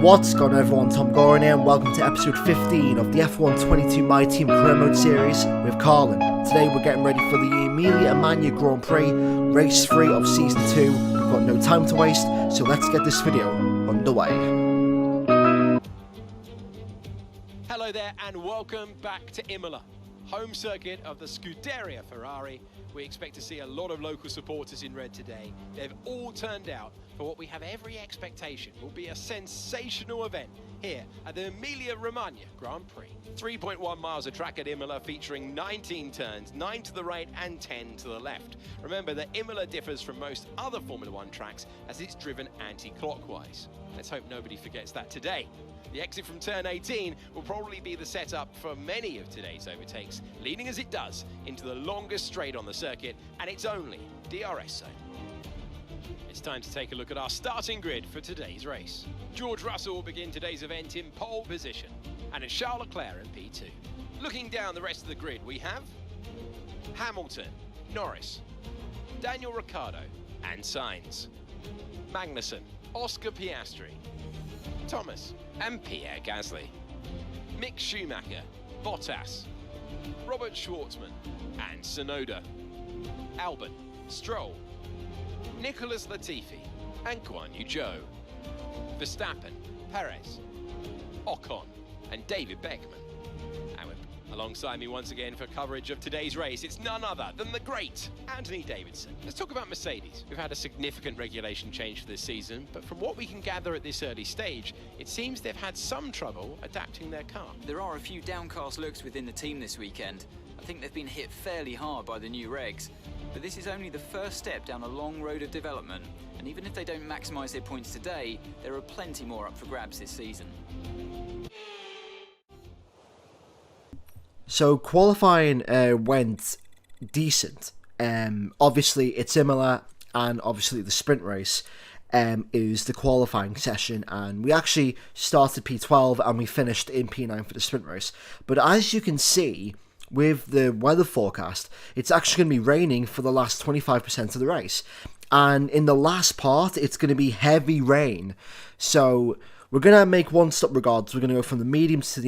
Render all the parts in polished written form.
What's going on everyone, TomGorian here and welcome to episode 15 of the F1 22 My Team Career Mode series with Carlin. Today we're getting ready for the Emilia-Romagna Grand Prix, race 3 of season 2. We've got no time to waste, so let's get this video underway. Hello there and welcome back to Imola, home circuit of the Scuderia Ferrari. We expect to see a lot of local supporters in red today. They've all turned out for what we have every expectation will be a sensational event here at the Emilia-Romagna Grand Prix. 3.1 miles of track at Imola featuring 19 turns, 9 to the right and 10 to the left. Remember that Imola differs from most other Formula One tracks as it's driven anti-clockwise. Let's hope nobody forgets that today. The exit from turn 18 will probably be the setup for many of today's overtakes, leading as it does into the longest straight on the circuit and its only DRS zone. It's time to take a look at our starting grid for today's race. George Russell will begin today's event in pole position, and it's Charles Leclerc in P2. Looking down the rest of the grid, we have Hamilton, Norris, Daniel Ricciardo and Sainz, Magnussen, Oscar Piastri, Thomas and Pierre Gasly, Mick Schumacher, Bottas, Robert Schwartzman and Tsunoda, Albon, Stroll, Nicholas Latifi and Guan Yu Zhou, Verstappen, Perez, Ocon and David Beckman. And alongside me once again for coverage of today's race, it's none other than the great Anthony Davidson. Let's talk about Mercedes. We've had a significant regulation change for this season, but from what we can gather at this early stage, it seems they've had some trouble adapting their car. There are a few downcast looks within the team this weekend. I think they've been hit fairly hard by the new regs. But this is only the first step down a long road of development, and even if they don't maximise their points today, there are plenty more up for grabs this season. So qualifying went decent. Obviously it's Imola, and obviously the sprint race is the qualifying session, and we actually started P12 and we finished in P9 for the sprint race. But as you can see with the weather forecast, it's actually going to be raining for the last 25% of the race, and in the last part it's going to be heavy rain. So we're going to make one stop regardless. We're going to go from the mediums to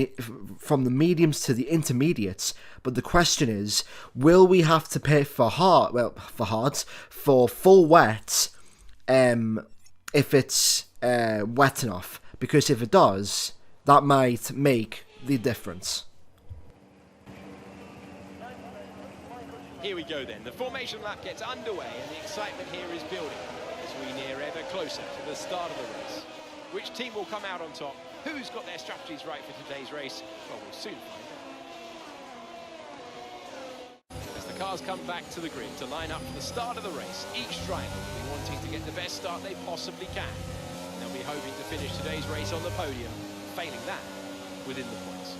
the intermediates. But the question is, will we have to pay for full wet if it's wet enough? Because if it does, that might make the difference. Here we go then. The formation lap gets underway and the excitement here is building as we near ever closer to the start of the race. Which team will come out on top? Who's got their strategies right for today's race? Well, we'll soon find out. As the cars come back to the grid to line up for the start of the race, each driver will be wanting to get the best start they possibly can. And they'll be hoping to finish today's race on the podium, failing that within the points.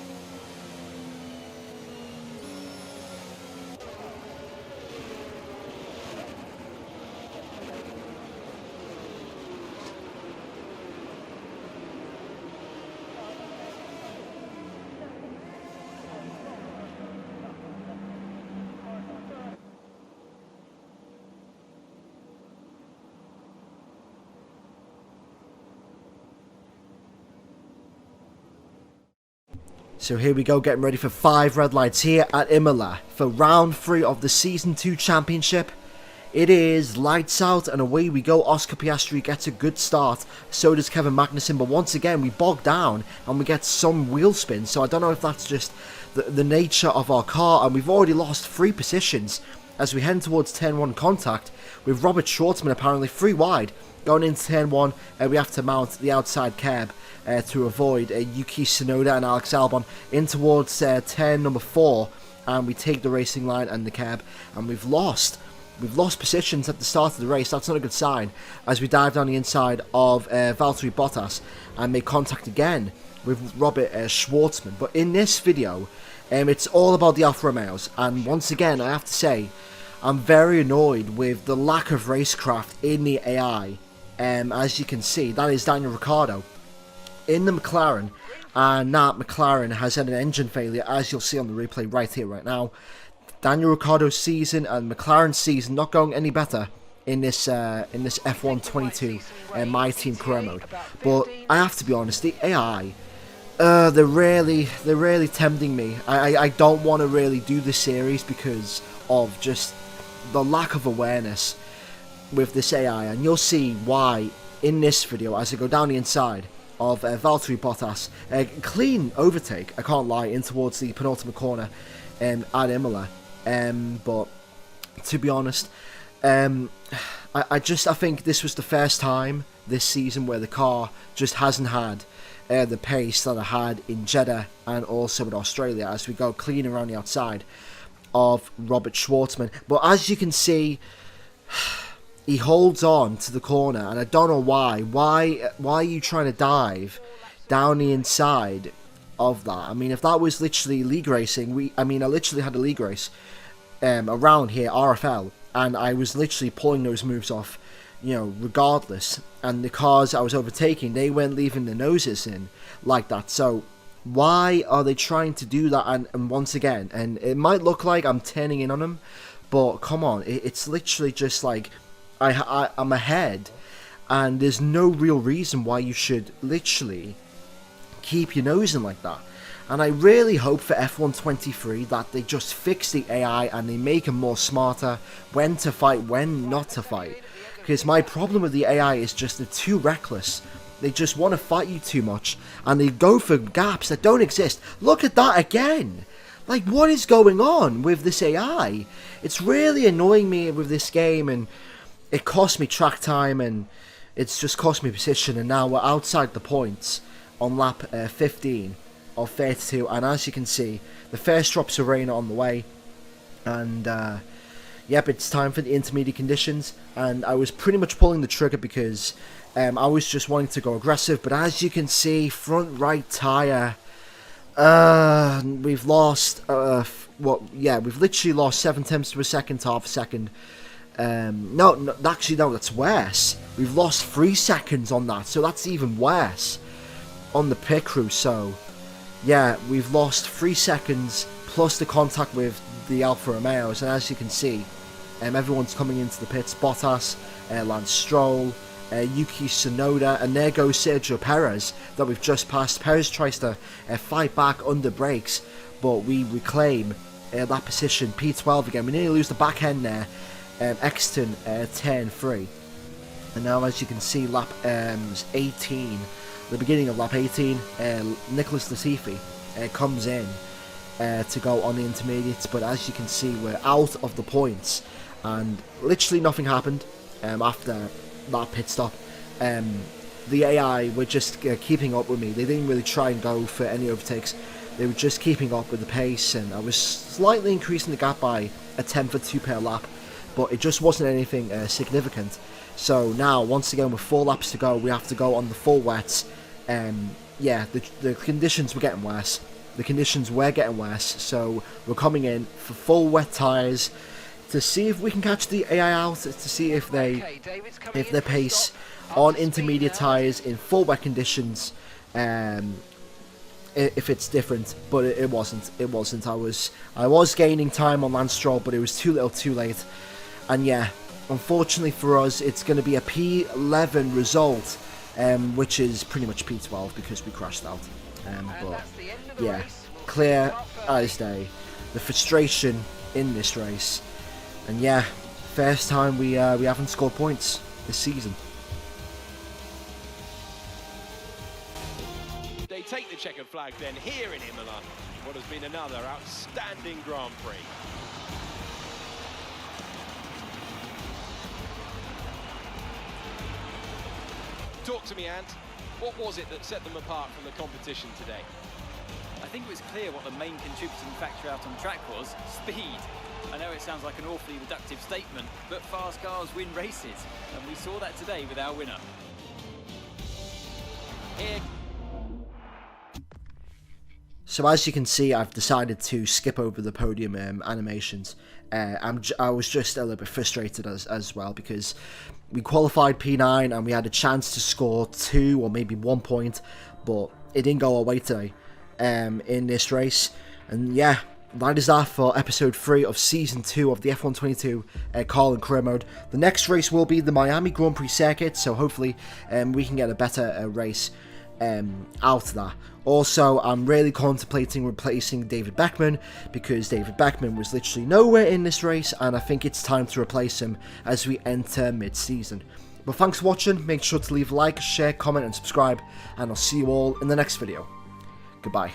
So here we go, getting ready for 5 red lights here at Imola for round 3 of the Season 2 Championship. It is lights out and away we go. Oscar Piastri gets a good start, so does Kevin Magnussen, but once again we bog down and we get some wheel spin, so I don't know if that's just the nature of our car, and we've already lost 3 positions as we head towards turn 1 contact with Robert Schwartzman apparently 3 wide. Going into turn 1, we have to mount the outside curb to avoid Yuki Tsunoda and Alex Albon in towards turn number 4, and we take the racing line and the curb, and we've lost positions at the start of the race. That's not a good sign as we dive down the inside of Valtteri Bottas and make contact again with Robert Schwartzman. But in this video, it's all about the Alfa Romeos, and once again I have to say I'm very annoyed with the lack of racecraft in the AI. As you can see, that is Daniel Ricciardo in the McLaren, and that McLaren has had an engine failure, as you'll see on the replay right here, right now. Daniel Ricciardo's season and McLaren's season not going any better in this F1 22 My Team career mode. But I have to be honest, the AI, they're really tempting me. I don't want to really do this series because of just the lack of awareness with this AI, and you'll see why in this video as I go down the inside of Valtteri Bottas. A clean overtake, I can't lie, in towards the penultimate corner at Imola. But to be honest, I think this was the first time this season where the car just hasn't had the pace that I had in Jeddah and also in Australia as we go clean around the outside of Robert Schwartzman. But as you can see, he holds on to the corner, and I don't know why. Why are you trying to dive down the inside of that? I mean, if that was literally league racing, I literally had a league race around here, RFL, and I was literally pulling those moves off, you know, regardless. And the cars I was overtaking, they weren't leaving their noses in like that. So why are they trying to do that? And once again, and it might look like I'm turning in on them, but come on, it's literally just like I'm ahead, and there's no real reason why you should literally keep your nose in like that. And I really hope for F1 23 that they just fix the AI and they make them more smarter when to fight, when not to fight. Because my problem with the AI is just they're too reckless. They just want to fight you too much, and they go for gaps that don't exist. Look at that again. Like, what is going on with this AI? It's really annoying me with this game, and it cost me track time, and it's just cost me position, and now we're outside the points on lap 15 of 32, and as you can see, the first drops of rain are on the way, and yep, it's time for the intermediate conditions. And I was pretty much pulling the trigger because I was just wanting to go aggressive, but as you can see, front right tyre, we've lost we've literally lost 7 tenths of a second to half a second. No, actually no, that's worse. We've lost 3 seconds on that, so that's even worse on the pit crew. So yeah, we've lost 3 seconds plus the contact with the Alfa Romeos, and as you can see, everyone's coming into the pits. Bottas, Lance Stroll, Yuki Tsunoda, and there goes Sergio Perez that we've just passed. Perez tries to fight back under brakes, but we reclaim that position. P12 again, we nearly lose the back end there. Exton turn 3, and now as you can see, lap 18, the beginning of lap 18, Nicholas Latifi comes in to go on the intermediates, but as you can see, we're out of the points, and literally nothing happened after that pit stop. The AI were just keeping up with me. They didn't really try and go for any overtakes. They were just keeping up with the pace, and I was slightly increasing the gap by a tenth or 2 per lap, but it just wasn't anything significant. So now, once again, with 4 laps to go, we have to go on the full wets. Yeah, the conditions were getting worse. So we're coming in for full wet tyres to see if we can catch the AI out, to see if their pace on intermediate tyres in full wet conditions, if it's different. But it wasn't. I was gaining time on Lance Stroll, but it was too little, too late. And yeah, unfortunately for us, it's going to be a P11 result, which is pretty much P12 because we crashed out. But yeah, clear as day, the frustration in this race. And yeah, first time we haven't scored points this season. They take the checkered flag then here in Imola, what has been another outstanding Grand Prix. Talk to me, Ant. What was it that set them apart from the competition today? I think it was clear what the main contributing factor out on track was: speed. I know it sounds like an awfully reductive statement, but fast cars win races, and we saw that today with our winner. Here. So as you can see, I've decided to skip over the podium animations. I was just a little bit frustrated as well because we qualified P9 and we had a chance to score 2 or maybe 1 point, but it didn't go our way today in this race. And yeah, that is that for episode 3 of season 2 of the F122 Carlin career mode. The next race will be the Miami Grand Prix circuit, so hopefully we can get a better race out of that. Also, I'm really contemplating replacing David Beckman, because David Beckman was literally nowhere in this race, and I think it's time to replace him as we enter mid-season. But thanks for watching, make sure to leave a like, share, comment and subscribe, and I'll see you all in the next video. Goodbye.